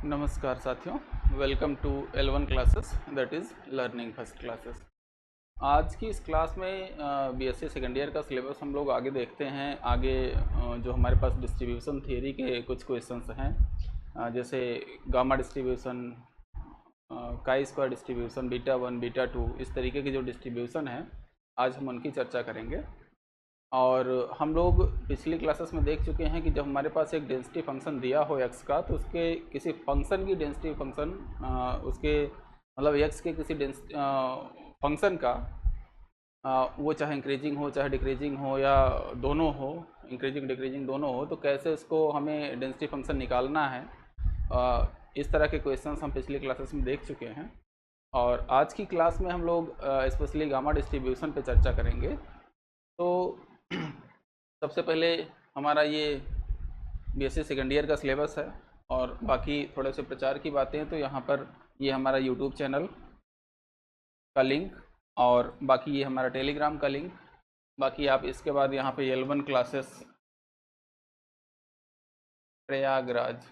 नमस्कार साथियों, welcome to L1 classes that is learning first classes. आज की इस क्लास में बीएससी सेकेंड ईयर का सिलेबस हम लोग आगे देखते हैं। आगे जो हमारे पास डिस्ट्रीब्यूशन थियरी के कुछ क्वेश्चंस हैं, जैसे gamma distribution, chi square distribution, beta 1 beta 2, इस तरीके की जो डिस्ट्रीब्यूशन है आज हम उनकी चर्चा करेंगे। और हम लोग पिछली क्लासेस में देख चुके हैं कि जब हमारे पास एक डेंसिटी फंक्शन दिया हो x का, तो उसके किसी फंक्शन की डेंसिटी फंक्शन उसके मतलब x के किसी फंक्शन का वो चाहे इंक्रीजिंग हो चाहे डिक्रीजिंग हो या दोनों हो, इंक्रीजिंग डिक्रीजिंग दोनों हो, तो कैसे उसको हमें डेंसिटी फंक्शन निकालना है। इस तरह के क्वेश्चंस हम पिछली क्लासेस में देख चुके हैं और आज की क्लास में हम लोग स्पेशली गामा डिस्ट्रीब्यूशन पे चर्चा करेंगे। तो सबसे पहले हमारा ये बीएससी सेकेंड ईयर का सिलेबस है और बाकी थोड़े से प्रचार की बातें हैं। तो यहाँ पर ये हमारा यूट्यूब चैनल का लिंक और बाकी ये हमारा टेलीग्राम का लिंक। बाकी आप इसके बाद यहाँ पे L1 क्लासेस प्रयागराज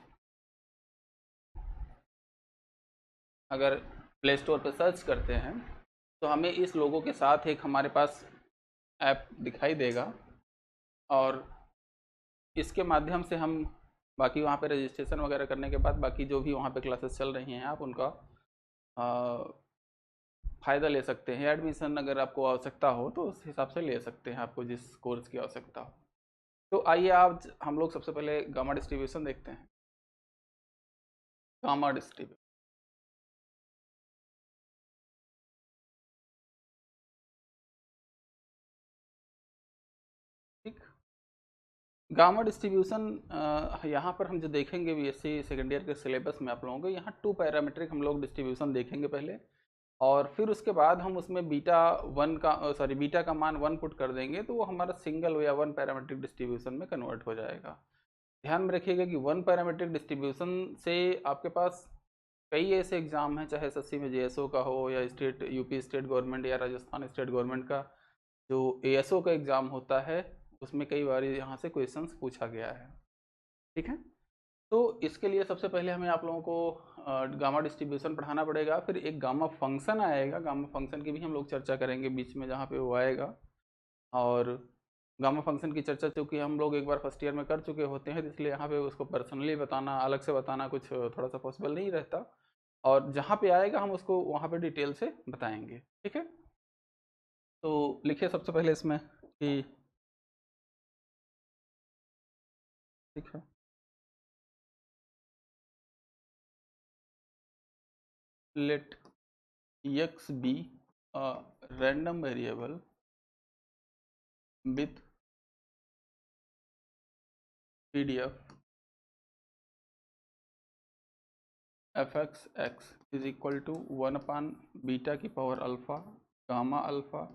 अगर प्ले स्टोर पर सर्च करते हैं तो हमें इस लोगों के साथ एक हमारे पास ऐप दिखाई देगा और इसके माध्यम से हम बाकी वहाँ पे रजिस्ट्रेशन वगैरह करने के बाद बाकी जो भी वहाँ पे क्लासेस चल रही हैं आप उनका फ़ायदा ले सकते हैं। एडमिशन अगर आपको आवश्यकता हो तो उस हिसाब से ले सकते हैं, आपको जिस कोर्स की आवश्यकता हो। तो आइए आज हम लोग सबसे पहले गामा डिस्ट्रीब्यूशन देखते हैं। गामा डिस्ट्रीब्यूशन, ठीक। गामा डिस्ट्रीब्यूशन यहाँ पर हम जो देखेंगे बीएससी सेकेंड ईयर के सिलेबस में आप लोगों को यहाँ 2 पैरामीट्रिक हम लोग डिस्ट्रीब्यूशन देखेंगे पहले, और फिर उसके बाद हम उसमें बीटा का मान 1 पुट कर देंगे तो वो हमारा सिंगल या 1 पैरामीट्रिक डिस्ट्रीब्यूशन में कन्वर्ट हो जाएगा। ध्यान में रखिएगा कि 1 पैरामीट्रिक डिस्ट्रीब्यूशन से आपके पास कई ऐसे एग्जाम हैं, चाहे एसएससी में जेएसओ का हो या यूपी स्टेट गवर्नमेंट या राजस्थान स्टेट गवर्नमेंट का जो एएसओ का एग्ज़ाम होता है उसमें कई बार यहाँ से क्वेश्चंस पूछा गया है, ठीक है। तो इसके लिए सबसे पहले हमें आप लोगों को गामा डिस्ट्रीब्यूशन पढ़ाना पड़ेगा। फिर एक गामा फंक्शन आएगा, गामा फंक्शन की भी हम लोग चर्चा करेंगे बीच में जहाँ पे वो आएगा। और गामा फंक्शन की चर्चा चूँकि हम लोग एक बार फर्स्ट ईयर में कर चुके होते हैं, इसलिए यहाँ पे उसको पर्सनली बताना, अलग से बताना कुछ थोड़ा सा पॉसिबल नहीं रहता। और जहाँ पे आएगा हम उसको वहाँ पे डिटेल से बताएंगे, ठीक है। तो लिखिए सबसे पहले इसमें कि, ठीक है, let x be a random variable with PDF fx x is equal to 1 upon beta की पावर अल्फ़ा गामा अल्फ़ा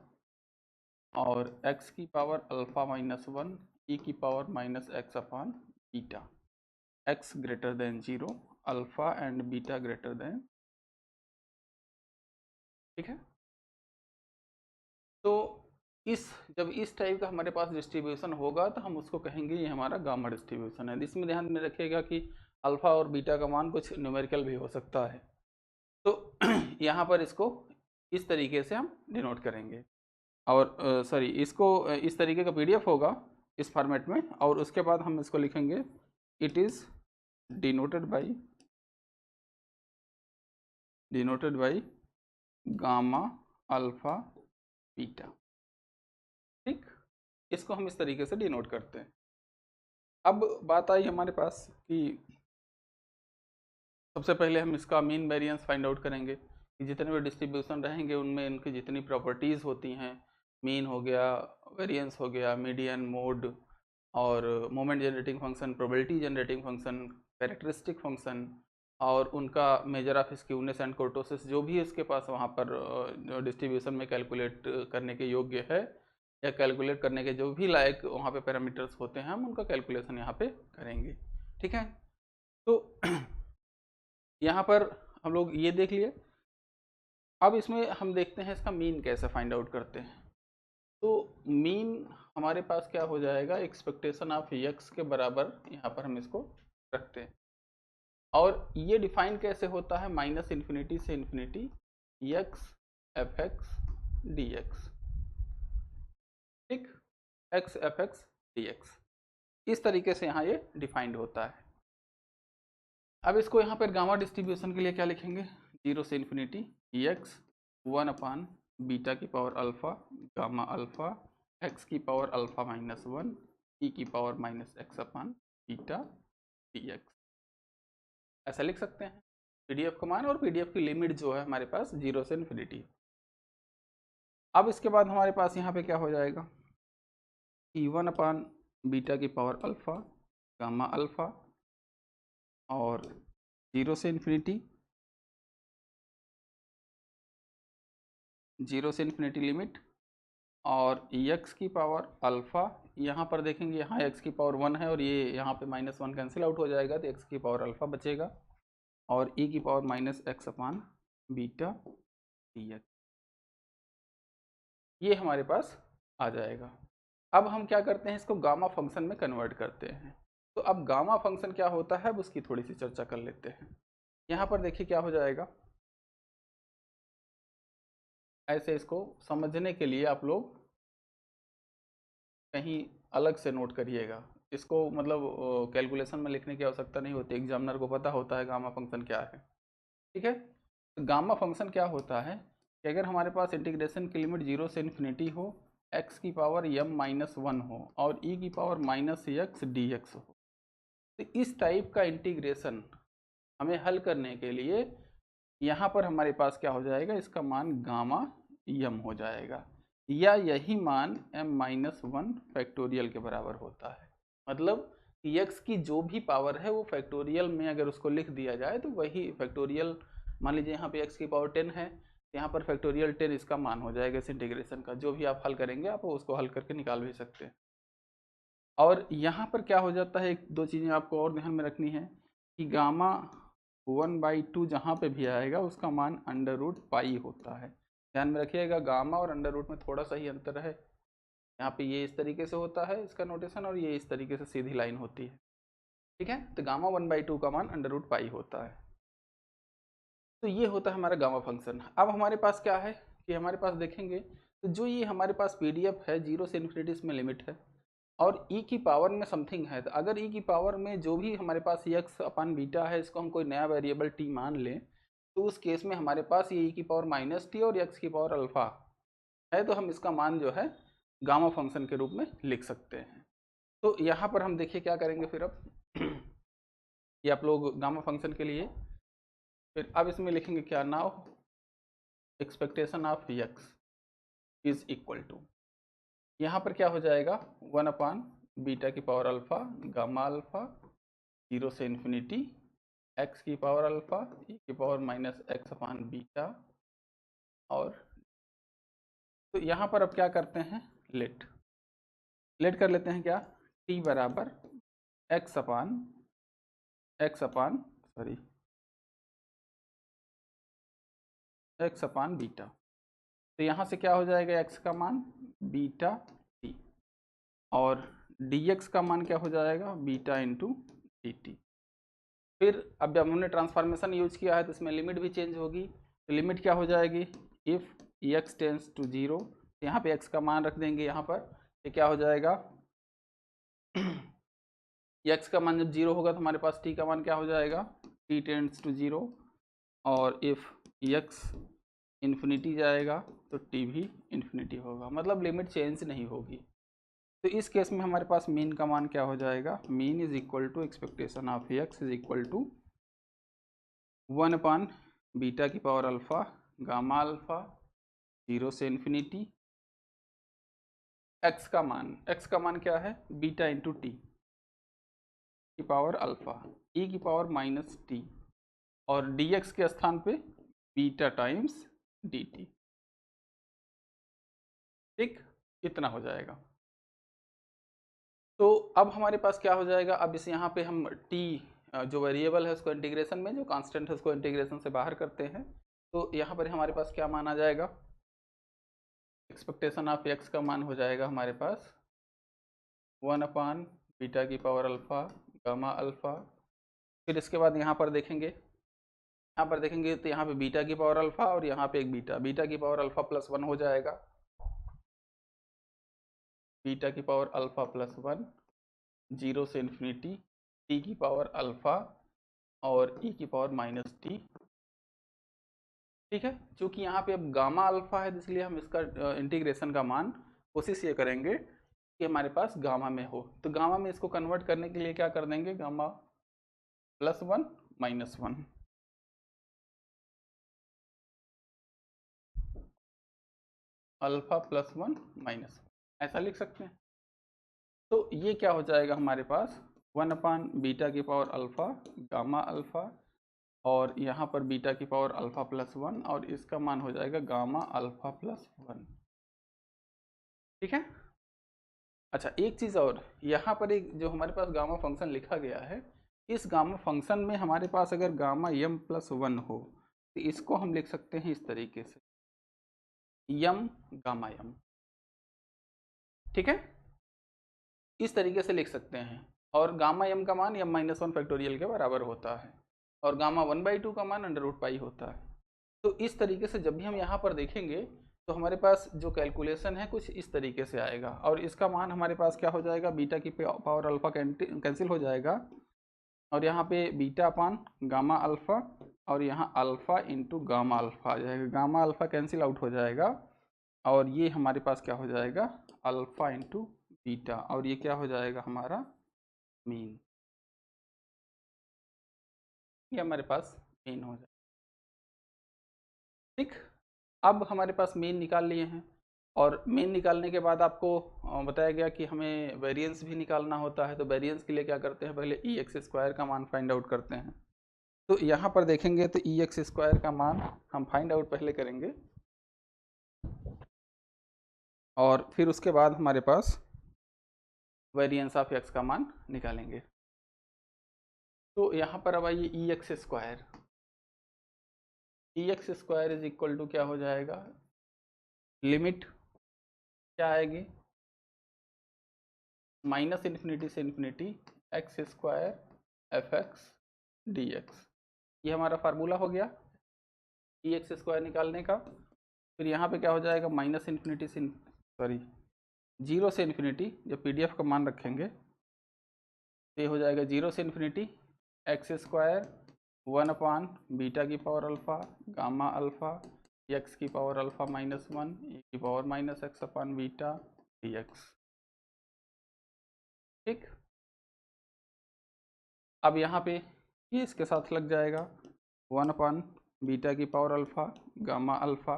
और x की पावर अल्फ़ा माइनस 1 e की power minus x upon beta, x greater than 0, alpha and beta greater than, ठीक है। तो जब इस type का हमारे पास डिस्ट्रीब्यूशन होगा तो हम उसको कहेंगे ये हमारा गामा डिस्ट्रीब्यूशन है। इसमें ध्यान में रखिएगा कि अल्फ़ा और बीटा का मान कुछ न्यूमेरिकल भी हो सकता है। तो यहाँ पर इसको इस तरीके से हम डिनोट करेंगे और सॉरी इसको इस तरीके का पीडीएफ होगा इस फॉर्मेट में, और उसके बाद हम इसको लिखेंगे it is denoted by gamma alpha beta, ठीक। इसको हम इस तरीके से डिनोट करते हैं। अब बात आई हमारे पास कि सबसे पहले हम इसका मीन वेरिएंस फाइंड आउट करेंगे कि जितने भी डिस्ट्रीब्यूशन रहेंगे उनमें इनकी जितनी प्रॉपर्टीज़ होती हैं, मीन हो गया, वेरिएंस हो गया, मीडियन, मोड और moment generating function, probability generating function, characteristic function और उनका मेजर ऑफ स्क्यूनेस एंड कोर्टोसिस, जो भी इसके पास वहाँ पर डिस्ट्रीब्यूशन में कैलकुलेट करने के योग्य है या कैलकुलेट करने के जो भी लायक वहाँ पे पैरामीटर्स होते हैं, हम उनका कैलकुलेशन यहाँ पे करेंगे, ठीक है। तो यहाँ पर हम लोग ये देख लिए। अब इसमें हम देखते हैं इसका मीन कैसे फाइंड आउट करते हैं। तो मीन हमारे पास क्या हो जाएगा, एक्सपेक्टेशन ऑफ एक्स के बराबर यहाँ पर हम इसको रखते हैं। और ये डिफाइन कैसे होता है, माइनस इन्फिनिटी से infinity x f x d x, ठीक, x f x d x, इस तरीके से यहाँ ये डिफाइंड होता है। अब इसको यहाँ पर गामा डिस्ट्रीब्यूशन के लिए क्या लिखेंगे, 0 से इन्फिनिटी एक्स 1 बीटा की power alpha gamma alpha x की पावर अल्फा -1 ई की power -x upon beta D x, ऐसा लिख सकते हैं पीडीएफ का मान, और पीडीएफ की लिमिट जो है हमारे पास 0 से इन्फिनिटी। अब इसके बाद हमारे पास यहाँ पे क्या हो जाएगा, E1 बीटा की पावर अल्फा गामा अल्फा और 0 से इन्फिनिटी, 0 से इन्फिनिटी लिमिट, और x की पावर अल्फ़ा, यहाँ पर देखेंगे यहाँ x की पावर 1 है और ये यहाँ पे -1 कैंसिल आउट हो जाएगा, तो x की पावर अल्फ़ा बचेगा, और e की power -x upon beta D x, ये हमारे पास आ जाएगा। अब हम क्या करते हैं, इसको गामा फंक्शन में कन्वर्ट करते हैं। तो अब गामा फंक्शन क्या होता है, अब उसकी थोड़ी सी चर्चा कर लेते हैं। यहाँ पर देखिए क्या हो जाएगा, ऐसे इसको समझने के लिए आप लोग कहीं अलग से नोट करिएगा, इसको मतलब कैलकुलेशन में लिखने की आवश्यकता नहीं होती, एग्जामिनर को पता होता है गामा फंक्शन क्या है, ठीक है। तो गामा फंक्शन क्या होता है कि अगर हमारे पास इंटीग्रेशन की लिमिट 0 से इन्फिनिटी हो, x की पावर m-1 हो और e की पावर -x dx हो, तो इस टाइप का इंटीग्रेशन हमें हल करने के लिए यहाँ पर हमारे पास क्या हो जाएगा, इसका मान गामा यम हो जाएगा, या यही मान m-1 फैक्टोरियल के बराबर होता है। मतलब x की जो भी पावर है वो फैक्टोरियल में अगर उसको लिख दिया जाए तो वही फैक्टोरियल, मान लीजिए यहाँ पे x की पावर 10 है, यहाँ पर फैक्टोरियल 10 इसका मान हो जाएगा इस इंटीग्रेशन का, जो भी आप हल करेंगे आप उसको हल करके निकाल भी सकते हैं। और यहाँ पर क्या हो जाता है, एक दो चीज़ें आपको और ध्यान में रखनी है कि गामा 1/2 जहाँ पे भी आएगा उसका मान √पाई होता है, ध्यान में रखिएगा, गामा और अंडर रूट में थोड़ा सा ही अंतर है। यहाँ पे ये इस तरीके से होता है इसका नोटेशन, और ये इस तरीके से सीधी लाइन होती है, ठीक है। तो गामा 1/2 का मान √पाई होता है। तो ये होता है हमारा गामा फंक्शन। अब हमारे पास क्या है कि हमारे पास देखेंगे तो जो ये हमारे पास पीडीएफ है 0 से इन्फिनिटी इसमें लिमिट है, और e की पावर में समथिंग है, तो अगर e की पावर में जो भी हमारे पास x अपान बीटा है इसको हम कोई नया वेरिएबल t मान लें, तो उस केस में हमारे पास ये e की पावर -t और x की पावर अल्फा है, तो हम इसका मान जो है गामा फंक्शन के रूप में लिख सकते हैं। तो यहाँ पर हम देखिए क्या करेंगे फिर, अब ये आप लोग गामा फंक्शन के लिए फिर अब इसमें लिखेंगे क्या, now expectation of x is equal to, यहाँ पर क्या हो जाएगा 1 बीटा की पावर अल्फा गामा अल्फा 0 से इन्फिनिटी x की पावर अल्फा e की पावर -x अपान बीटा, और तो यहाँ पर अब क्या करते हैं, लेट कर लेते हैं क्या, t बराबर x अपान बीटा, तो यहाँ से क्या हो जाएगा x का मान बीटा t, और dx का मान क्या हो जाएगा बीटा इंटू dt। फिर अब जब हमने ट्रांसफॉर्मेशन यूज किया है तो इसमें लिमिट भी चेंज होगी, तो लिमिट क्या हो जाएगी, इफ़ x टेंड्स टू 0, यहाँ पे x का मान रख देंगे, यहाँ पर ये क्या हो जाएगा x का मान जब 0 होगा तो हमारे पास t का मान क्या हो जाएगा, t टेंड्स टू 0, और इफ़ x इन्फिनिटी जाएगा तो t भी इन्फिनिटी होगा, मतलब लिमिट चेंज नहीं होगी। तो इस केस में हमारे पास मीन का मान क्या हो जाएगा, mean is equal to expectation of x is equal to 1 beta की पावर अल्फा गामा अल्फा 0 से इन्फिनिटी, x का मान क्या है बीटा इंटू टी की पावर अल्फा e की पावर -t, और dx के स्थान पे बीटा टाइम्स dt, ठीक, इतना हो जाएगा। तो अब हमारे पास क्या हो जाएगा, अब इस यहाँ पे हम t जो वेरिएबल है उसको इंटीग्रेशन में, जो कांस्टेंट है उसको इंटीग्रेशन से बाहर करते हैं, तो यहाँ पर हमारे पास क्या मान आ जाएगा, एक्सपेक्टेशन ऑफ x का मान हो जाएगा हमारे पास 1 बीटा की पावर अल्फा गामा अल्फा फिर इसके बाद यहाँ पर देखेंगे तो यहाँ पे बीटा की पावर अल्फा और यहाँ पे एक बीटा की पावर अल्फा प्लस 1 हो जाएगा, बीटा की पावर अल्फा प्लस 1, 0 से इन्फिनिटी टी की पावर अल्फा और ई की पावर माइनस टी। ठीक है, क्योंकि यहाँ पे अब गामा अल्फा है इसलिए हम इसका इंटीग्रेशन का मान कोशिश ये करेंगे कि हमारे पास गामा में हो। तो गामा में इसको कन्वर्ट करने के लिए क्या कर देंगे, gamma plus 1 minus 1, alpha plus 1 minus 1 ऐसा लिख सकते हैं। तो ये क्या हो जाएगा हमारे पास 1 अपान बीटा की पावर अल्फा गामा अल्फा और यहाँ पर बीटा की पावर अल्फा प्लस 1 और इसका मान हो जाएगा गामा अल्फा प्लस 1। ठीक है। अच्छा, एक चीज़ और, यहाँ पर एक जो हमारे पास गामा फंक्शन लिखा गया है, इस गामा फंक्शन में हमारे पास अगर गामा यम प्लस 1 हो तो इसको हम लिख सकते हैं इस तरीके से, यम गामा यम। ठीक है, इस तरीके से लिख सकते हैं। और गामा यम का मान यम माइनस 1 फैक्टोरियल के बराबर होता है और गामा 1/2 का मान अंडर रूट पाई होता है। तो इस तरीके से जब भी हम यहाँ पर देखेंगे तो हमारे पास जो कैलकुलेशन है कुछ इस तरीके से आएगा और इसका मान हमारे पास क्या हो जाएगा, बीटा की पावर अल्फा कैंसिल हो जाएगा और यहाँ पे बीटा अपान गामा अल्फा और यहाँ अल्फा इंटू गामा अल्फा आ जाएगा, गामा अल्फा कैंसिल आउट हो जाएगा और ये हमारे पास क्या हो जाएगा, अल्फा इंटू बीटा और ये क्या हो जाएगा हमारा मीन, ये हमारे पास मीन हो जाएगा। ठीक, अब हमारे पास मीन निकाल लिए हैं और मीन निकालने के बाद आपको बताया गया कि हमें वेरिएंस भी निकालना होता है। तो वेरिएंस के लिए क्या करते हैं, पहले ई एक्स स्क्वायर का मान फाइंड आउट करते हैं। तो यहाँ पर देखेंगे तो ई एक्स स्क्वायर का मान हम फाइंड आउट पहले करेंगे और फिर उसके बाद हमारे पास वेरिएंस ऑफ एक्स का मान निकालेंगे। तो यहाँ पर अब आइए e x square, e x square is equal to क्या हो जाएगा, लिमिट क्या आएगी, माइनस इन्फिनिटी से infinity x square f x d x. ये हमारा फार्मूला हो गया ई एक्स स्क्वायर निकालने का। फिर यहाँ पे क्या हो जाएगा, माइनस इन्फिनिटी से 0 से इन्फिनिटी, जब पीडीएफ का मान रखेंगे तो ये हो जाएगा 0 से infinity x square 1 upon beta की power alpha gamma alpha x की पावर अल्फा माइनस 1 ई की power minus x upon beta D x. ठीक, अब यहाँ पे ये इसके साथ लग जाएगा 1 अपान बीटा की पावर अल्फा गामा अल्फा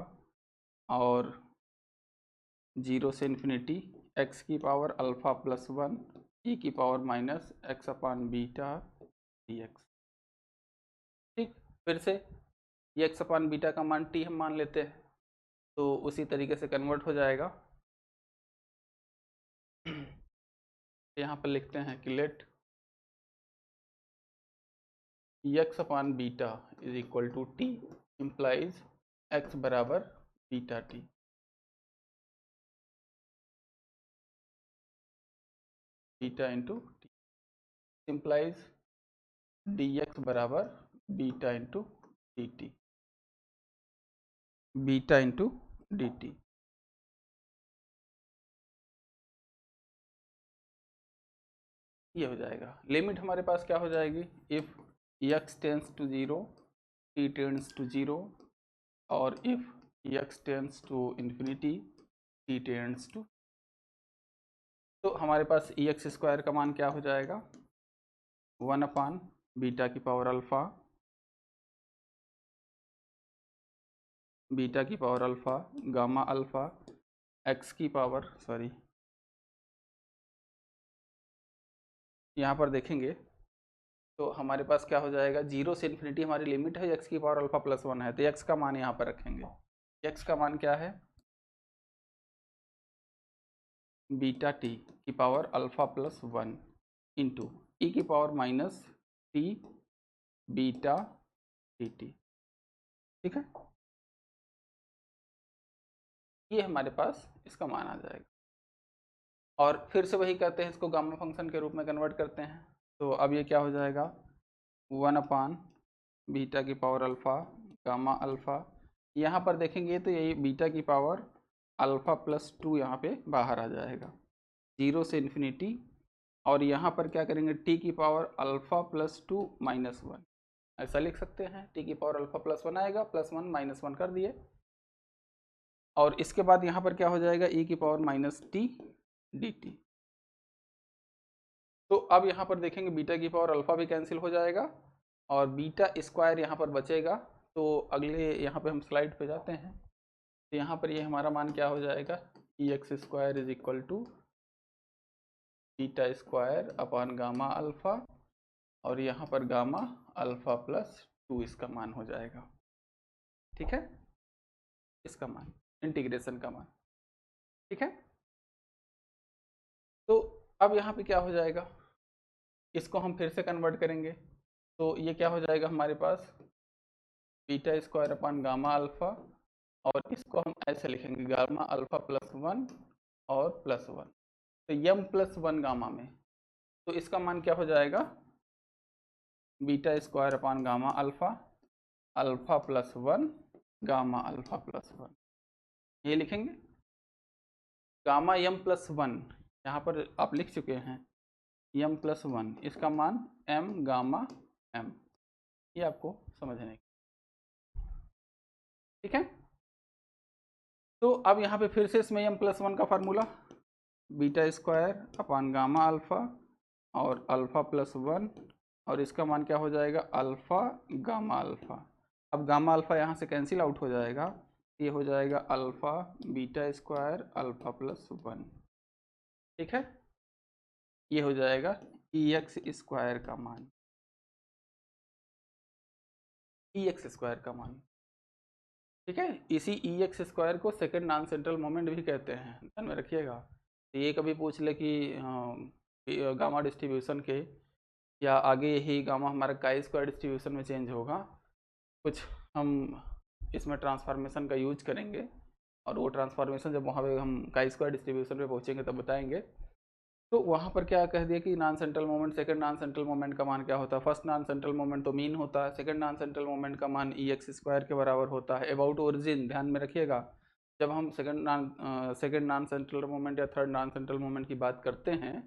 और 0 से इन्फिनिटी एक्स की पावर अल्फा प्लस 1 ई की power minus x upon beta D x. ठीक, फिर से ये एक्स अपान बीटा का मान टी हम मान लेते हैं तो उसी तरीके से कन्वर्ट हो जाएगा। यहाँ पर लिखते हैं कि let x upon beta is equal to t implies x बराबर beta t. Beta into t implies d x बराबर beta into d t, beta into d t. ये हो जाएगा। लिमिट हमारे पास क्या हो जाएगी, if x tends to 0 t tends to 0 और if x tends to infinity t tends to. तो हमारे पास ई एक्स स्क्वायर का मान क्या हो जाएगा, 1 अपान बीटा की पावर अल्फ़ा बीटा की power alpha gamma alpha x की पावर यहाँ पर देखेंगे तो हमारे पास क्या हो जाएगा, 0 से इन्फिनिटी हमारी लिमिट है, एक्स की पावर अल्फ़ा प्लस 1 है तो एक्स का मान यहाँ पर रखेंगे। एक्स का मान क्या है, बीटा टी की पावर अल्फ़ा प्लस 1 इंटू ई की power minus T beta D T. ठीक है, ये हमारे पास इसका मान आ जाएगा और फिर से वही करते हैं, इसको गामा फंक्शन के रूप में कन्वर्ट करते हैं। तो अब ये क्या हो जाएगा, 1/बीटा की पावर अल्फ़ा गामा अल्फ़ा। यहाँ पर देखेंगे तो यही बीटा की पावर अल्फ़ा प्लस 2 यहाँ पे बाहर आ जाएगा 0 से इन्फिनिटी। और यहाँ पर क्या करेंगे टी की पावर अल्फ़ा प्लस 2 माइनस 1, ऐसा लिख सकते हैं। टी की पावर अल्फ़ा प्लस 1 आएगा, प्लस 1 माइनस 1 कर दिए। और इसके बाद यहाँ पर क्या हो जाएगा e की power minus T D T. तो अब यहाँ पर देखेंगे बीटा की पावर अल्फ़ा भी कैंसिल हो जाएगा और बीटा स्क्वायर यहाँ पर बचेगा। तो अगले यहाँ पे हम स्लाइड पे जाते हैं। तो यहाँ पर ये हमारा मान क्या हो जाएगा e x square is equal to beta square upon gamma alpha और यहाँ पर गामा अल्फ़ा प्लस 2 इसका मान हो जाएगा। ठीक है, इसका मान इंटीग्रेशन का मान। ठीक है, तो अब यहाँ पे क्या हो जाएगा, इसको हम फिर से कन्वर्ट करेंगे। तो ये क्या हो जाएगा हमारे पास beta square upon gamma alpha और इसको हम ऐसे लिखेंगे गामा अल्फ़ा प्लस 1 और प्लस 1। तो यम प्लस 1 गामा में, तो इसका मान क्या हो जाएगा beta square upon gamma alpha alpha plus 1 gamma alpha plus 1, ये लिखेंगे। गामा यम प्लस 1 यहाँ पर आप लिख चुके हैं यम प्लस 1, इसका मान एम गामा एम, ये आपको समझने। ठीक है, तो अब यहाँ पे फिर से इसमें एम प्लस 1 का formula beta square upon gamma alpha और अल्फ़ा प्लस 1 और इसका मान क्या हो जाएगा अल्फ़ा गामा अल्फ़ा। अब गामा अल्फ़ा यहाँ से कैंसिल आउट हो जाएगा, ये हो जाएगा alpha beta square alpha plus 1। ठीक है, ये हो जाएगा ई एक्स स्क्वायर का मान, ई एक्स स्क्वायर का मान। ठीक है, इसी ई एक्स स्क्वायर को सेकंड नॉन सेंट्रल मोमेंट भी कहते हैं, ध्यान में रखिएगा। तो ये कभी पूछ ले कि गामा डिस्ट्रीब्यूशन के या आगे ही गामा हमारा काई स्क्वायर डिस्ट्रीब्यूशन में चेंज होगा, कुछ हम इसमें ट्रांसफॉर्मेशन का यूज करेंगे और वो ट्रांसफॉर्मेशन जब वहाँ पे हम काई स्क्वायर डिस्ट्रीब्यूशन पे पहुँचेंगे तब बताएंगे। तो वहाँ पर क्या कह दिया कि non central moment second non central moment का मान क्या होता है, फर्स्ट नॉन सेंट्रल मोमेंट तो मीन होता है, सेकंड नॉन सेंट्रल मोमेंट का मान ई एक्स स्क्वायर के बराबर होता है। अबाउट ओरिजिन ध्यान में रखिएगा, जब हम सेकंड नॉन सेंट्रल मोमेंट या थर्ड नॉन सेंट्रल मोमेंट की बात करते हैं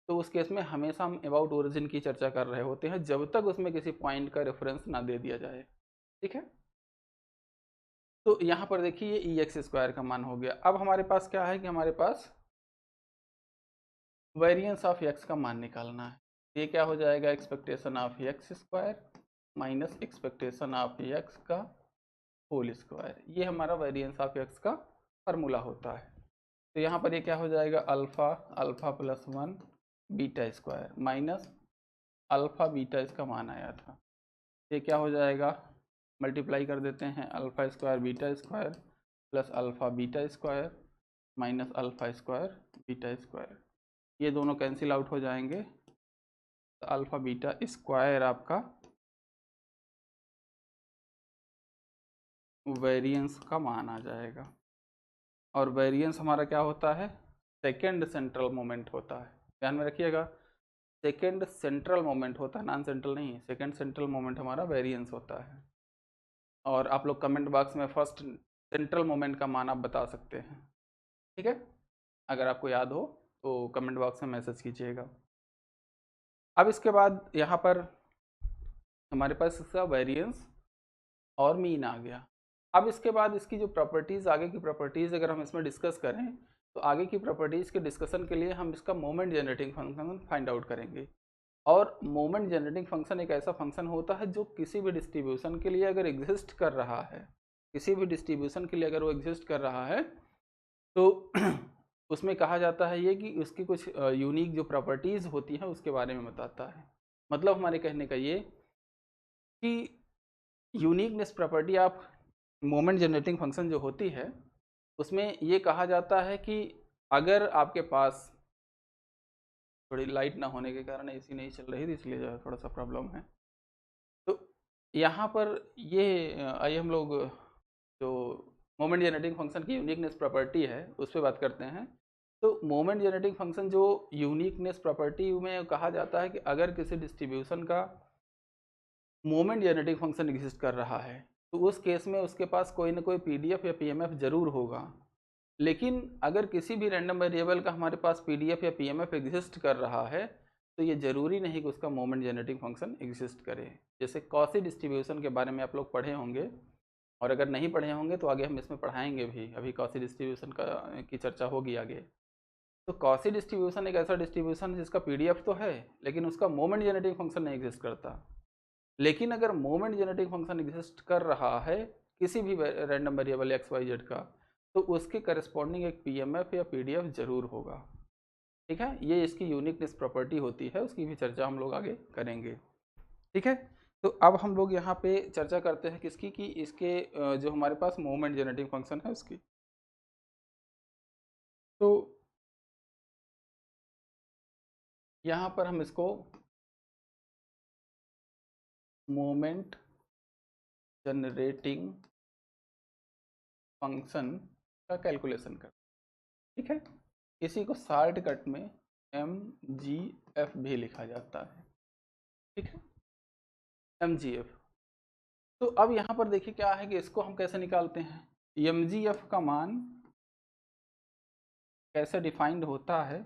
तो उस केस में हमेशा हम अबाउट ओरिजिन की चर्चा कर रहे होते हैं जब तक उसमें किसी पॉइंट का रेफरेंस ना दे दिया जाए। ठीक है, तो यहाँ पर देखिए ई एक्स स्क्वायर का मान हो गया। अब हमारे पास क्या है कि हमारे पास वेरिएंस ऑफ एक्स का मान निकालना है। ये क्या हो जाएगा expectation of x square minus expectation of x का होल स्क्वायर, ये हमारा वेरिएंस ऑफ एक्स का फार्मूला होता है। तो यहाँ पर ये क्या हो जाएगा alpha alpha plus 1 beta square minus alpha beta इसका मान आया था, ये क्या हो जाएगा मल्टीप्लाई कर देते हैं alpha square beta square plus alpha beta square minus alpha square beta square, ये दोनों कैंसिल आउट हो जाएंगे। तो अल्फ़ा बीटा स्क्वायर आपका वेरिएंस का मान आ जाएगा और वेरिएंस हमारा क्या होता है सेकेंड सेंट्रल मोमेंट होता है, ध्यान में रखिएगा सेकेंड सेंट्रल मोमेंट होता है, नॉन सेंट्रल नहीं, सेकेंड सेंट्रल मोमेंट हमारा वेरिएंस होता है। और आप लोग कमेंट बॉक्स में फर्स्ट सेंट्रल मोमेंट का मान आप बता सकते हैं। ठीक है, अगर आपको याद हो तो कमेंट बॉक्स में मैसेज कीजिएगा। अब इसके बाद यहाँ पर हमारे पास इसका वेरिएंस और मीन आ गया। अब इसके बाद इसकी जो प्रॉपर्टीज़ आगे की प्रॉपर्टीज़ अगर हम इसमें डिस्कस करें तो आगे की प्रॉपर्टीज़ के डिस्कशन के लिए हम इसका moment generating function find out करेंगे। और मोमेंट जनरेटिंग फंक्शन एक ऐसा फंक्शन होता है जो किसी भी डिस्ट्रीब्यूशन के लिए अगर एग्जिस्ट कर रहा है, किसी भी डिस्ट्रीब्यूशन के लिए अगर वो एग्जिस्ट कर रहा है तो उसमें कहा जाता है ये कि उसकी कुछ यूनिक जो प्रॉपर्टीज़ होती हैं उसके बारे में बताता है। मतलब हमारे कहने का ये कि uniqueness property of moment generating function जो होती है उसमें ये कहा जाता है कि अगर आपके पास थोड़ी लाइट ना होने के कारण एसी नहीं चल रही थी इसलिए जो है थोड़ा सा प्रॉब्लम है। तो यहाँ पर ये आइए हम लोग जो मोमेंट जनरेटिंग फंक्शन की यूनिकनेस प्रॉपर्टी है उस पर बात करते हैं। तो मोमेंट जनरेटिंग फंक्शन जो यूनिकनेस प्रॉपर्टी में कहा जाता है कि अगर किसी डिस्ट्रीब्यूशन का मोमेंट जनरेटिंग फंक्शन एग्जिस्ट कर रहा है, तो उस केस में उसके पास कोई ना कोई पीडीएफ या पीएमएफ जरूर होगा। लेकिन अगर किसी भी रैंडम वेरिएबल का हमारे पास पीडीएफ या पीएमएफ एग्जिस्ट कर रहा है, तो ये ज़रूरी नहीं कि उसका मोमेंट जनरेटिंग फंक्शन एग्जिस्ट करे। जैसे कॉची डिस्ट्रीब्यूशन के बारे में आप लोग पढ़े होंगे, और अगर नहीं पढ़े होंगे तो आगे हम इसमें पढ़ाएंगे भी, अभी कॉची डिस्ट्रीब्यूशन की चर्चा होगी आगे। तो कॉची डिस्ट्रीब्यूशन एक ऐसा डिस्ट्रीब्यूशन है जिसका पीडीएफ तो है, लेकिन उसका मोमेंट जनरेटिंग फंक्शन नहीं एग्जिस्ट करता। लेकिन अगर मोमेंट जनरेटिंग फंक्शन एग्जिस्ट कर रहा है किसी भी random variable X Y Z का, तो उसके करस्पॉन्डिंग एक पीएमएफ या पीडीएफ जरूर होगा। ठीक है, ये इसकी यूनिकनेस प्रॉपर्टी होती है, उसकी भी चर्चा हम लोग आगे करेंगे। ठीक है, तो अब हम लोग यहाँ पे चर्चा करते हैं किसकी, कि इसके जो हमारे पास मोमेंट जनरेटिंग फंक्शन है उसकी। तो यहाँ पर हम इसको मोमेंट जनरेटिंग फंक्शन का कैलकुलेशन कर, ठीक है। इसी को शॉर्टकट में MGF भी लिखा जाता है, ठीक है, MGF। तो अब यहाँ पर देखिए क्या है कि इसको हम कैसे निकालते हैं। MGF का मान कैसे डिफाइंड होता है,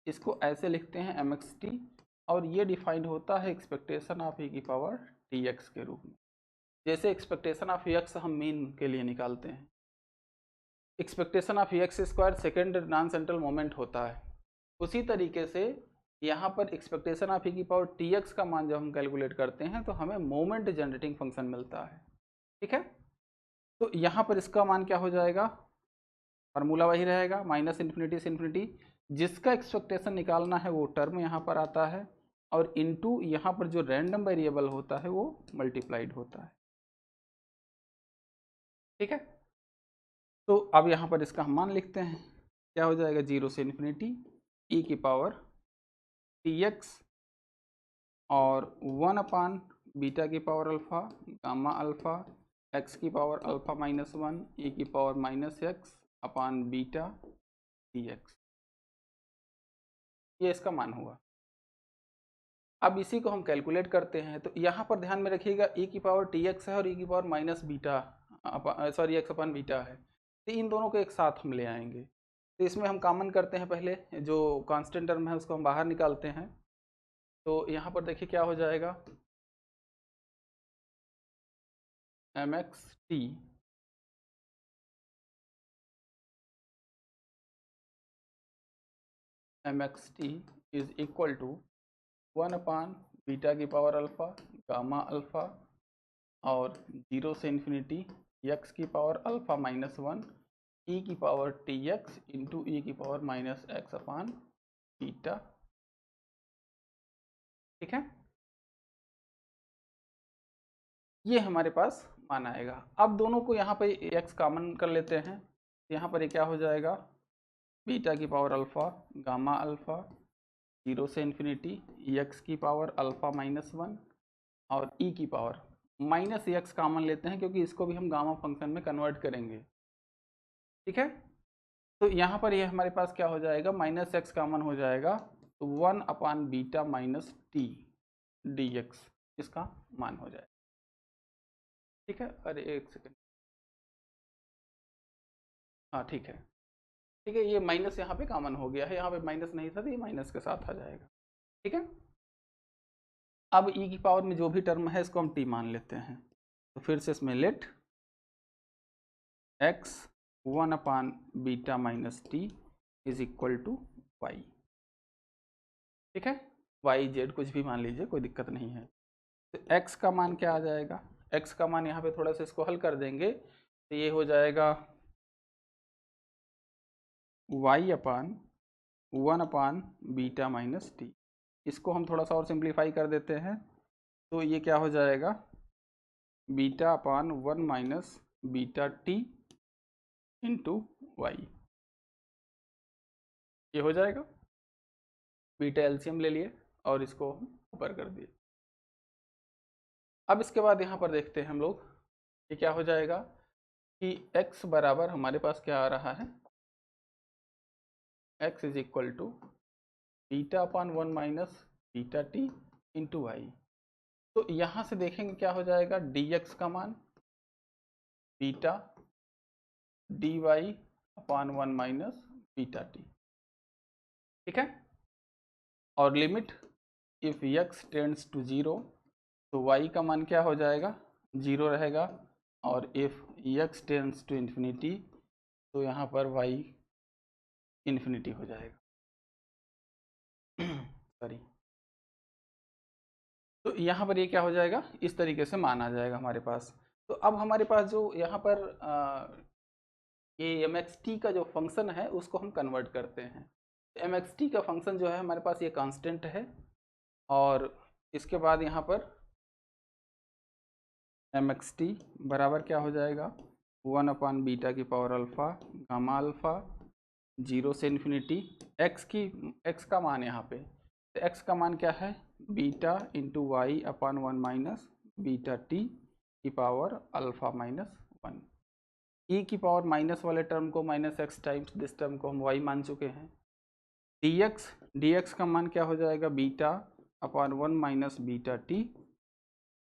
इसको ऐसे लिखते हैं MXT, और ये डिफाइंड होता है एक्सपेक्टेशन ऑफ e की पावर TX के रूप में। जैसे एक्सपेक्टेशन ऑफ एक्स हम मीन के लिए निकालते हैं, expectation of x square second non central moment होता है, उसी तरीके से यहाँ पर एक्सपेक्टेशन ऑफ e की पावर TX का मान जब हम कैलकुलेट करते हैं तो हमें मोमेंट जनरेटिंग फंक्शन मिलता है, ठीक है। तो यहाँ पर इसका मान क्या हो जाएगा, फार्मूला वही रहेगा, माइनस इन्फिनिटी से इन्फिनिटी, जिसका एक्सपेक्टेशन निकालना है वो टर्म यहाँ पर आता है, और इनटू यहाँ पर जो रैंडम वेरिएबल होता है वो मल्टीप्लाइड होता है, ठीक है। तो अब यहाँ पर इसका हम मान लिखते हैं, क्या हो जाएगा, 0 से इन्फिनिटी e की पावर TX और 1 अपान बीटा की power alpha gamma alpha x की पावर अल्फ़ा माइनस 1 e की power minus x upon beta dx, ये इसका मान हुआ। अब इसी को हम कैलकुलेट करते हैं, तो यहाँ पर ध्यान में रखिएगा e की पावर TX है और e की power minus beta sorry x upon beta है, तो इन दोनों को एक साथ हम ले आएंगे। तो इसमें हम कॉमन करते हैं, पहले जो कांस्टेंट टर्म है उसको हम बाहर निकालते हैं। तो यहाँ पर देखिए क्या हो जाएगा, MXT is equal to 1 upon beta की पावर अल्फ़ा गामा अल्फ़ा और 0 से इन्फिनिटी x की पावर अल्फ़ा माइनस 1 e की पावर TX इंटू e की power minus x upon beta, ठीक है। ये हमारे पास मान आएगा। अब दोनों को यहाँ पे x कॉमन कर लेते हैं, यहाँ पर ये क्या हो जाएगा, बीटा की पावर अल्फ़ा गामा अल्फ़ा 0 से इन्फिनिटी x की पावर अल्फ़ा माइनस 1 और e की पावर माइनस x कॉमन लेते हैं क्योंकि इसको भी हम गामा फंक्शन में कन्वर्ट करेंगे, ठीक है। तो यहाँ पर ये हमारे पास क्या हो जाएगा, माइनस x कॉमन हो जाएगा, तो 1 upon beta minus t dx इसका मान हो जाएगा, ठीक है। अरे एक सेकेंड, हाँ ठीक है, ठीक है, ये माइनस यहाँ पे कॉमन हो गया है, यहाँ पे माइनस नहीं था तो ये माइनस के साथ आ जाएगा, ठीक है। अब e की पावर में जो भी टर्म है इसको हम t मान लेते हैं, तो फिर से इसमें let x 1 upon beta minus t is equal to y, ठीक है। वाई जेड कुछ भी मान लीजिए, कोई दिक्कत नहीं है। तो x का मान क्या आ जाएगा, x का मान यहाँ पे थोड़ा सा इसको हल कर देंगे तो ये हो जाएगा y अपान 1 अपान बीटा माइनस टी। इसको हम थोड़ा सा और सिंप्लीफाई कर देते हैं, तो ये क्या हो जाएगा, beta upon 1 minus beta t into y, ये हो जाएगा। बीटा एलसीएम ले लिए और इसको हम ऊपर कर दिए। अब इसके बाद यहाँ पर देखते हैं हम लोग, ये क्या हो जाएगा कि x बराबर हमारे पास क्या आ रहा है, x is equal to beta upon 1 minus beta t into y. तो यहाँ से देखेंगे क्या हो जाएगा, dx का मान beta dy upon 1 minus beta t, ठीक है। और limit if x tends to 0, तो y का मान क्या हो जाएगा, 0 रहेगा। और if x tends to infinity, तो यहाँ पर y इन्फिनिटी हो जाएगा। सॉरी, तो यहाँ पर ये क्या हो जाएगा, इस तरीके से मान आ जाएगा हमारे पास। तो अब हमारे पास जो यहाँ पर ये mxt का जो फंक्शन है उसको हम कन्वर्ट करते हैं। mxt का फंक्शन जो है हमारे पास ये कांस्टेंट है, और इसके बाद यहाँ पर mxt बराबर क्या हो जाएगा, 1 अपॉन बीटा की पावर अल्फ़ा गामा अल्फ़ा 0 से इन्फिनिटी। x का मान यहाँ पे, तो x का मान क्या है, beta into y upon 1 minus beta t की पावर अल्फ़ा माइनस 1। ई की पावर माइनस वाले टर्म को minus x times this term को हम y मान चुके हैं। dx का मान क्या हो जाएगा, beta upon 1 minus beta T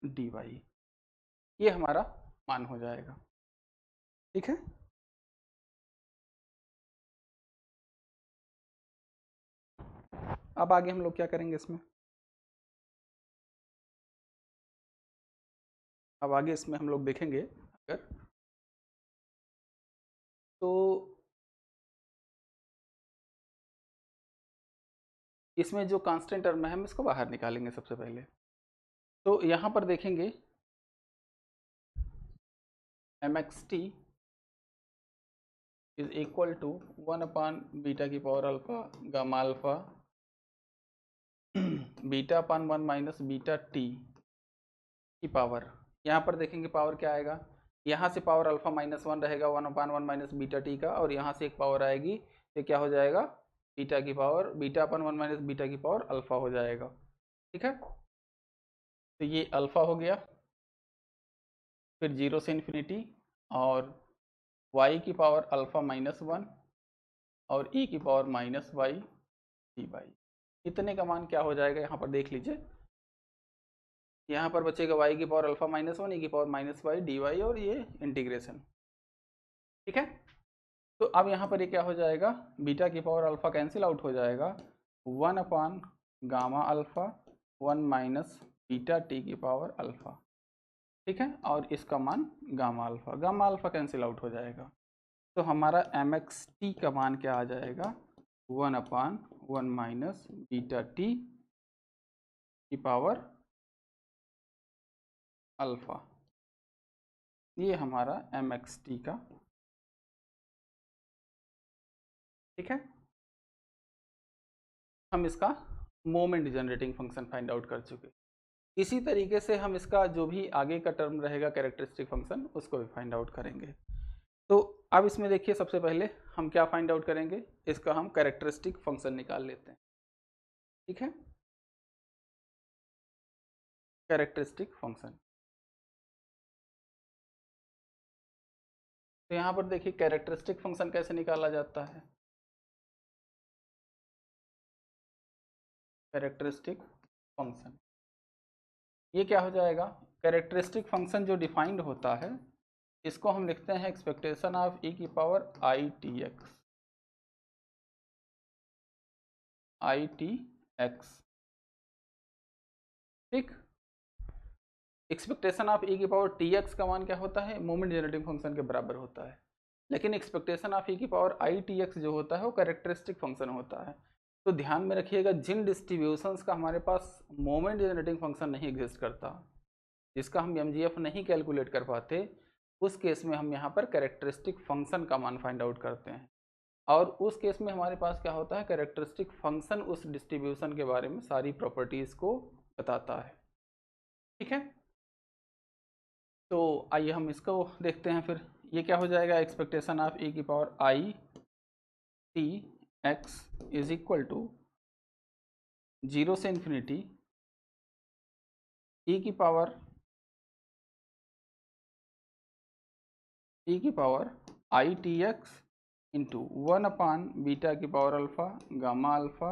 dy, ये हमारा मान हो जाएगा, ठीक है। अब आगे हम लोग क्या करेंगे इसमें, अब आगे इसमें हम लोग देखेंगे अगर तो इसमें जो कांस्टेंट टर्म है हम इसको बाहर निकालेंगे सबसे पहले। तो यहाँ पर देखेंगे mxt is equal to 1 upon beta की power alpha gamma alpha beta upon 1 minus beta t की पावर। यहाँ पर देखेंगे पावर क्या आएगा, यहाँ से पावर अल्फा माइनस 1 रहेगा 1 अपॉन 1 माइनस बीटा टी का, और यहाँ से एक पावर आएगी, ये क्या हो जाएगा, बीटा की power beta upon 1 minus beta की पावर अल्फा हो जाएगा, ठीक है। तो ये अल्फा हो गया, फिर 0 से इन्फिनिटी, और y की पावर अल्फा माइनस 1 और e की power minus y d y. इतने का मान क्या हो जाएगा, यहाँ पर देख लीजिए, यहाँ पर बचेगा y की पावर अल्फा माइनस 1, e की power minus y d y, और ये इंटीग्रेशन, ठीक है। तो अब यहाँ पर ये क्या हो जाएगा, बीटा की पावर अल्फा कैंसिल आउट हो जाएगा, 1 upon gamma alpha 1 minus beta t की पावर अल्फा, ठीक है। और इसका मान गामा अल्फा कैंसिल आउट हो जाएगा, तो हमारा mxt का मान क्या आ जाएगा, 1 अपॉन 1 माइनस बीटा टी की पावर अल्फा, ये हमारा mxt का, ठीक है। हम इसका moment generating function find out कर चुके। इसी तरीके से हम इसका जो भी आगे का टर्म रहेगा कैरेक्टरिस्टिक फंक्शन, उसको भी फाइंड आउट करेंगे। तो अब इसमें देखिए, सबसे पहले हम क्या फाइंड आउट करेंगे, इसका हम कैरेक्टरिस्टिक फंक्शन निकाल लेते हैं, ठीक है। कैरेक्टरिस्टिक फंक्शन, तो यहाँ पर देखिए कैरेक्टरिस्टिक फंक्शन कैसे निकाला जाता है। कैरेक्टरिस्टिक फंक्शन ये क्या हो जाएगा, कैरेक्टरिस्टिक फंक्शन जो डिफाइंड होता है इसको हम लिखते हैं एक्सपेक्टेशन ऑफ e की पावर आई टी एक्स, ठीक। एक्सपेक्टेशन ऑफ e की पावर टी एक्स का मान क्या होता है, मोमेंट जनरेटिंग फंक्शन के बराबर होता है, लेकिन एक्सपेक्टेशन ऑफ e की पावर आई टी एक्स जो होता है वो कैरेक्टरिस्टिक फंक्शन होता है। तो ध्यान में रखिएगा, जिन डिस्ट्रीब्यूशंस का हमारे पास मोमेंट जनरेटिंग फंक्शन नहीं एग्जिस्ट करता, जिसका हम mgf नहीं कैलकुलेट कर पाते, उस केस में हम यहाँ पर कैरेक्टरिस्टिक फंक्शन का मान फाइंड आउट करते हैं, और उस केस में हमारे पास क्या होता है, कैरेक्टरिस्टिक फंक्शन उस डिस्ट्रीब्यूशन के बारे में सारी प्रॉपर्टीज़ को बताता है, ठीक है। तो आइए हम इसको देखते हैं फिर। ये क्या हो जाएगा, एक्सपेक्टेशन ऑफ e की power i t x is equal to 0 से इन्फिनिटी e की power i t x into 1 upon beta की power alpha gamma alpha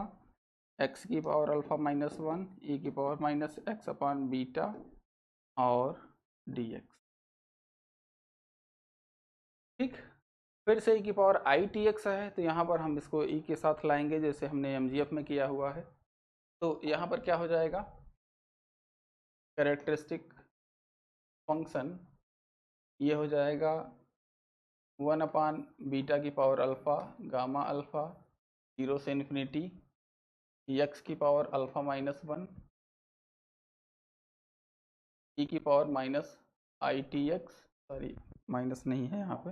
x की power alpha minus one e की power minus x upon beta और d x. ठीक, फिर से ई की पावर आई टी एक्स है, तो यहाँ पर हम इसको ई के साथ लाएंगे जैसे हमने एम जी एफ में किया हुआ है। तो यहाँ पर क्या हो जाएगा, कैरेक्टरिस्टिक फंक्शन ये हो जाएगा वन अपान बीटा की पावर अल्फ़ा गामा अल्फ़ा 0 से इन्फिनिटी एक्स की power alpha minus one e की पावर माइनस आई टी एक्स, सॉरी माइनस नहीं है यहाँ पे,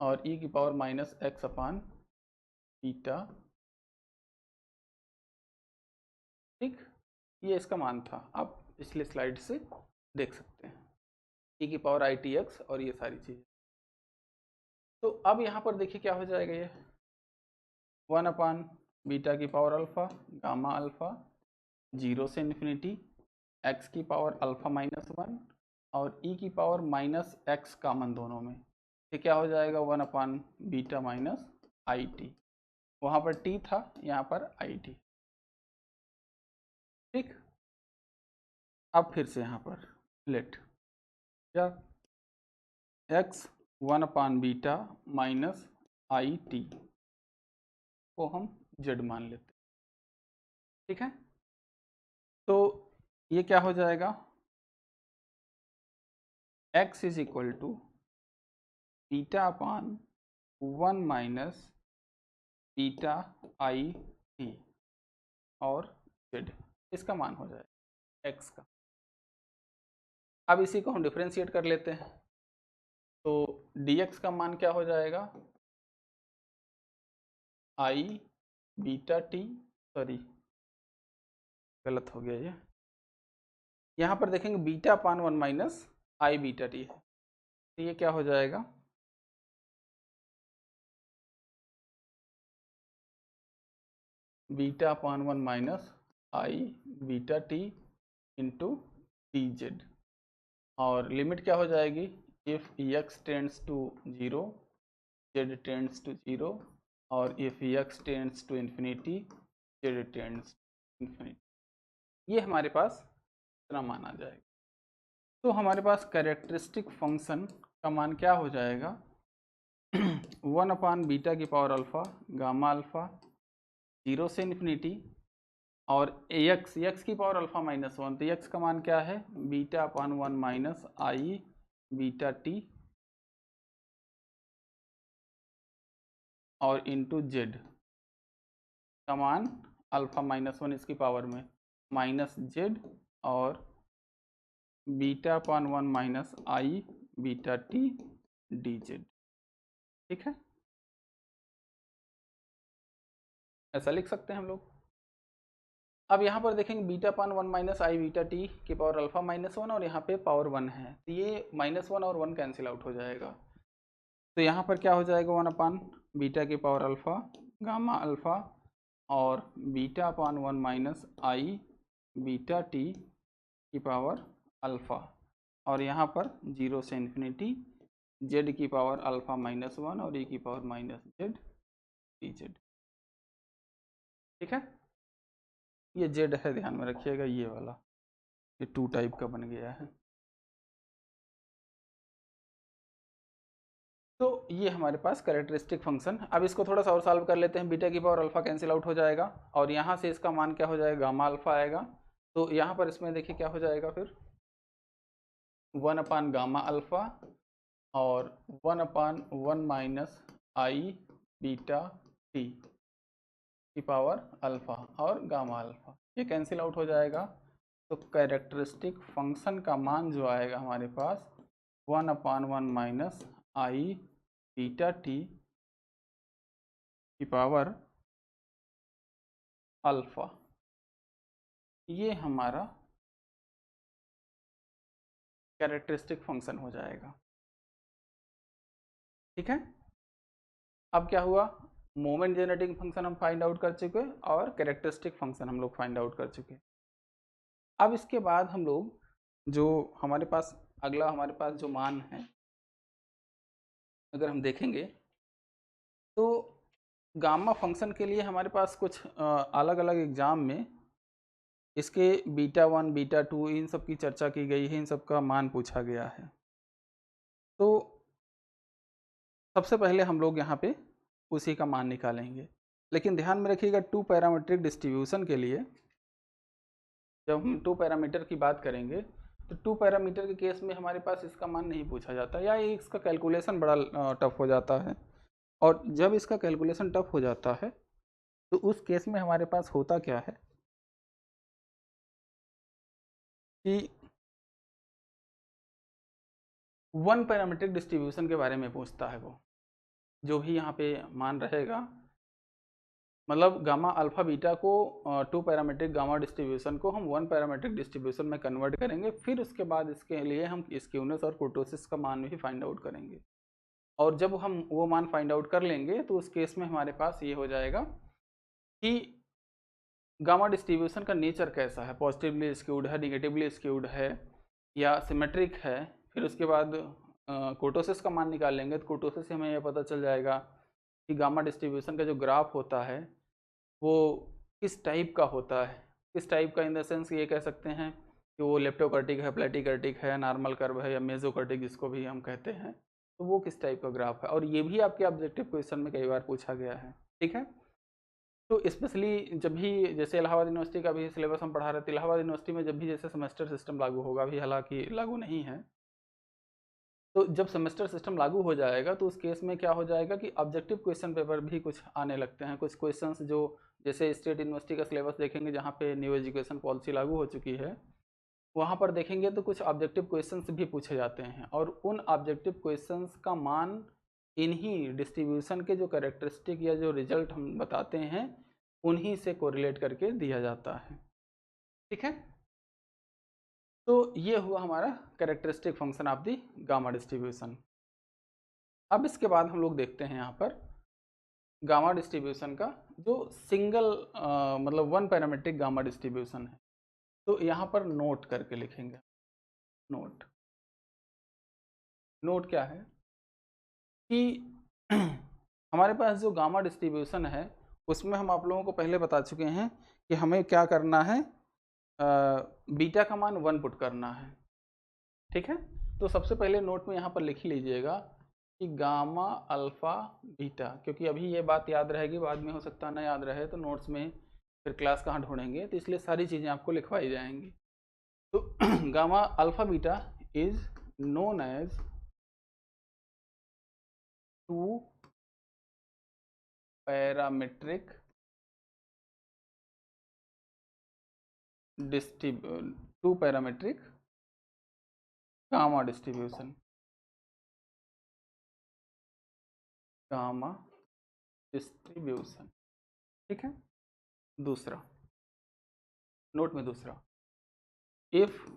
और ई की power minus x upon beta. ठीक, ये इसका मान था, आप पिछले स्लाइड से देख सकते हैं, ई की पावर आई टी एक्स और ये सारी चीज़ें। तो अब यहाँ पर देखिए क्या हो जाएगा, ये वन अपान बीटा की पावर अल्फ़ा गामा अल्फ़ा 0 से इन्फिनिटी एक्स की पावर अल्फ़ा माइनस वन और ई की पावर माइनस एक्स कॉमन दोनों में, ये क्या हो जाएगा one upon beta minus I T, वहाँ पर टी था यहाँ पर आई टी। ठीक, अब फिर से यहाँ पर लेट क्या x one upon beta minus I T को हम जेड मान लेते हैं। ठीक है, तो ये क्या हो जाएगा, x is equal to beta upon one minus beta i t और जेड, इसका मान हो जाएगा x का। अब इसी को हम डिफरेंशिएट कर लेते हैं, तो dx का मान क्या हो जाएगा, आई बीटा टी, सॉरी गलत हो गया ये, यहाँ पर देखेंगे beta upon one minus i beta t है, तो ये क्या हो जाएगा beta upon one minus i beta t into t z, और लिमिट क्या हो जाएगी, if x tends to zero z tends to zero और if x tends to infinity z tends infinity, ये हमारे पास इतना मान आ जाएगा। तो हमारे पास कैरेक्टरिस्टिक फंक्शन का मान क्या हो जाएगा, वन अपान बीटा की पावर अल्फ़ा गामा अल्फ़ा 0 से इन्फिनिटी और एक्स की पावर अल्फ़ा माइनस वन, तो एक्स का मान क्या है beta upon one minus i beta T और इंटू जेड का मान अल्फ़ा माइनस वन इसकी पावर में माइनस जेड और beta upon one minus i beta T D Z. ठीक है, ऐसा लिख सकते हैं हम लोग। अब यहाँ पर देखेंगे beta upon one minus i beta t की पावर अल्फ़ा माइनस वन और यहाँ पे पावर वन है, तो ये माइनस वन और वन कैंसिल आउट हो जाएगा, तो यहाँ पर क्या हो जाएगा वन अपान बीटा की पावर अल्फ़ा गामा अल्फ़ा और beta upon one minus i beta t की पावर अल्फ़ा और यहाँ पर 0 से इन्फिनिटी जेड की पावर अल्फ़ा माइनस वन और ई की power minus Z D Z. ठीक है, ये जेड है, ध्यान में रखिएगा, ये वाला ये टू टाइप का बन गया है। तो ये हमारे पास कैरेक्टरिस्टिक फंक्शन, अब इसको थोड़ा सा और सॉल्व कर लेते हैं, बीटा की पावर अल्फ़ा कैंसिल आउट हो जाएगा और यहाँ से इसका मान क्या हो जाएगा गामा अल्फ़ा आएगा, तो यहाँ पर इसमें देखिए क्या हो जाएगा फिर वन अपान गामा अल्फ़ा और one upon one minus i beta t की पावर अल्फ़ा और गामा अल्फ़ा, ये कैंसिल आउट हो जाएगा, तो कैरेक्टरिस्टिक फंक्शन का मान जो आएगा हमारे पास one upon one minus i beta t की पावर अल्फ़ा, ये हमारा कैरेक्टरिस्टिक फंक्शन हो जाएगा। ठीक है, अब क्या हुआ, मोमेंट जेनरेटिंग फंक्शन हम फाइंड आउट कर चुके और कैरेक्टरिस्टिक फंक्शन हम लोग फाइंड आउट कर चुके। अब इसके बाद हम लोग जो हमारे पास अगला हमारे पास जो मान है अगर हम देखेंगे तो गामा फंक्शन के लिए हमारे पास कुछ अलग अलग एग्जाम में इसके β1 β2 इन सब की चर्चा की गई है, इन सब का मान पूछा गया है। तो सबसे पहले हम लोग यहाँ पे उसी का मान निकालेंगे, लेकिन ध्यान में रखिएगा 2 पैरामीट्रिक डिस्ट्रीब्यूशन के लिए जब हम 2 पैरामीटर की बात करेंगे तो 2 पैरामीटर के केस में हमारे पास इसका मान नहीं पूछा जाता, या इसका कैलकुलेशन बड़ा टफ हो जाता है। और जब इसका कैलकुलेशन टफ हो जाता है तो उस केस में हमारे पास होता क्या है कि 1 पैरामीट्रिक डिस्ट्रीब्यूशन के बारे में पूछता है। वो जो भी यहाँ पे मान रहेगा, मतलब गामा अल्फा बीटा को 2 पैरामीट्रिक गामा डिस्ट्रीब्यूशन को हम 1 पैरामीट्रिक डिस्ट्रीब्यूशन में कन्वर्ट करेंगे, फिर उसके बाद इसके लिए हम स्क्यूनेस और कुर्टोसिस का मान भी फाइंड आउट करेंगे। और जब हम वो मान फाइंड आउट कर लेंगे तो उस केस में हमारे पास ये हो जाएगा कि गामा डिस्ट्रीब्यूशन का नेचर कैसा है, पॉजिटिवली स्क्यूड है, निगेटिवली स्क्यूड है या सिमेट्रिक है। फिर उसके बाद कुर्टोसिस का मान निकाल लेंगे, तो कुर्टोसिस से हमें यह पता चल जाएगा कि गामा डिस्ट्रीब्यूशन का जो ग्राफ होता है वो किस टाइप का होता है। किस टाइप का इन द सेंस ये कह सकते हैं कि वो लेप्टोकर्टिक है, प्लेटिकर्टिक है, नॉर्मल कर्व है या मेजोकर्टिक जिसको भी हम कहते हैं, तो वो किस टाइप का ग्राफ है। और ये भी आपके ऑब्जेक्टिव क्वेश्चन में कई बार पूछा गया है, ठीक है। तो स्पेशली जब भी जैसे इलाहाबाद यूनिवर्सिटी का भी सिलेबस हम पढ़ा रहे थे, इलाहाबाद यूनिवर्सिटी में जब भी जैसे सेमेस्टर सिस्टम लागू होगा, अभी हालांकि लागू नहीं है, तो जब सेमेस्टर सिस्टम लागू हो जाएगा तो उस केस में क्या हो जाएगा कि ऑब्जेक्टिव क्वेश्चन पेपर भी कुछ आने लगते हैं। कुछ क्वेश्चंस जो जैसे स्टेट यूनिवर्सिटी का सिलेबस देखेंगे जहाँ पे न्यू एजुकेशन पॉलिसी लागू हो चुकी है, वहाँ पर देखेंगे तो कुछ ऑब्जेक्टिव क्वेश्चंस भी पूछे जाते हैं, और उन ऑब्जेक्टिव क्वेश्चंस का मान इन्हीं डिस्ट्रीब्यूशन के जो कैरेक्टरिस्टिक या जो रिजल्ट हम बताते हैं उन्हीं से कोरिलेट करके दिया जाता है, ठीक है। तो ये हुआ हमारा characteristic function of the gamma distribution. अब इसके बाद हम लोग देखते हैं यहाँ पर गामा डिस्ट्रीब्यूशन का जो सिंगल मतलब 1 पैरामीट्रिक गामा डिस्ट्रीब्यूशन है। तो यहाँ पर नोट करके लिखेंगे। नोट क्या है कि हमारे पास जो गामा डिस्ट्रीब्यूशन है उसमें हम आप लोगों को पहले बता चुके हैं कि हमें क्या करना है, बीटा का मान 1 पुट करना है, ठीक है। तो सबसे पहले नोट में यहाँ पर लिख लीजिएगा कि गामा अल्फा बीटा, क्योंकि अभी ये बात याद रहेगी, बाद में हो सकता ना याद रहे तो नोट्स में फिर क्लास कहाँ ढूंढेंगे, तो इसलिए सारी चीज़ें आपको लिखवाई जाएंगी। तो gamma alpha beta is known as 2 parametric gamma distribution. Gamma distribution, ठीक है। दूसरा नोट में दूसरा, if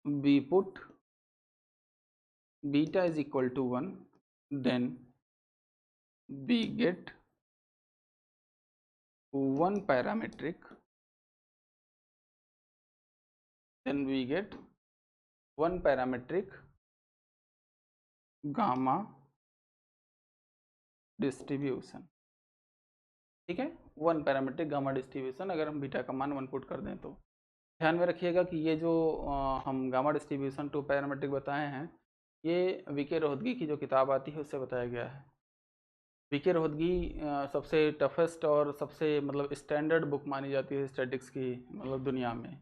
we put beta is equal to 1 then we get 1 parametric gamma distribution, ठीक है। 1 पैरामीट्रिक गामा डिस्ट्रीब्यूशन अगर हम बीटा का मान 1 पुट कर दें तो ध्यान में रखिएगा कि ये जो हम गामा डिस्ट्रीब्यूशन 2 पैरामीट्रिक बताए हैं ये वीके रोहतगी की जो किताब आती है उससे बताया गया है। वीके रोहतगी सबसे टफेस्ट और सबसे मतलब स्टैंडर्ड बुक मानी जाती है स्टैटिक्स की मतलब दुनिया में,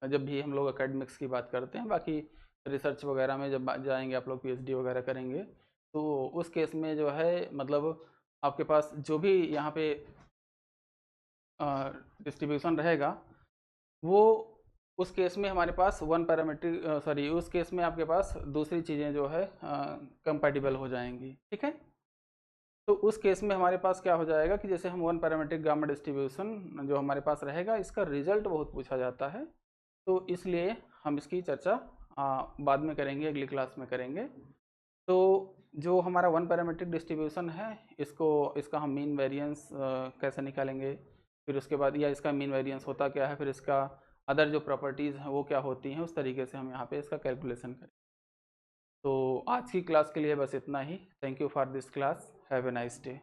जब भी हम लोग एकेडमिक्स की बात करते हैं। बाकी रिसर्च वगैरह में जब जाएंगे आप लोग पीएचडी वगैरह करेंगे तो उस केस में जो है मतलब आपके पास जो भी यहाँ पे डिस्ट्रीब्यूशन रहेगा वो उस केस में हमारे पास 1 पैरामीट्रिक उस केस में आपके पास दूसरी चीज़ें जो है कंपैटिबल हो जाएंगी, ठीक है। तो उस केस में हमारे पास क्या हो जाएगा कि जैसे हम 1 पैरामीट्रिक गामा डिस्ट्रीब्यूशन जो हमारे पास रहेगा इसका रिजल्ट बहुत पूछा जाता है, तो इसलिए हम इसकी चर्चा बाद में करेंगे, अगली क्लास में करेंगे। तो जो हमारा 1 पैरामीट्रिक डिस्ट्रीब्यूशन है इसका हम मीन वेरिएंस कैसे निकालेंगे, फिर उसके बाद या इसका मीन वेरिएंस होता क्या है, फिर इसका अदर जो प्रॉपर्टीज़ हैं वो क्या होती हैं, उस तरीके से हम यहाँ पे इसका कैलकुलेशन करें। तो आज की क्लास के लिए बस इतना ही। Thank you for this class, have a nice day.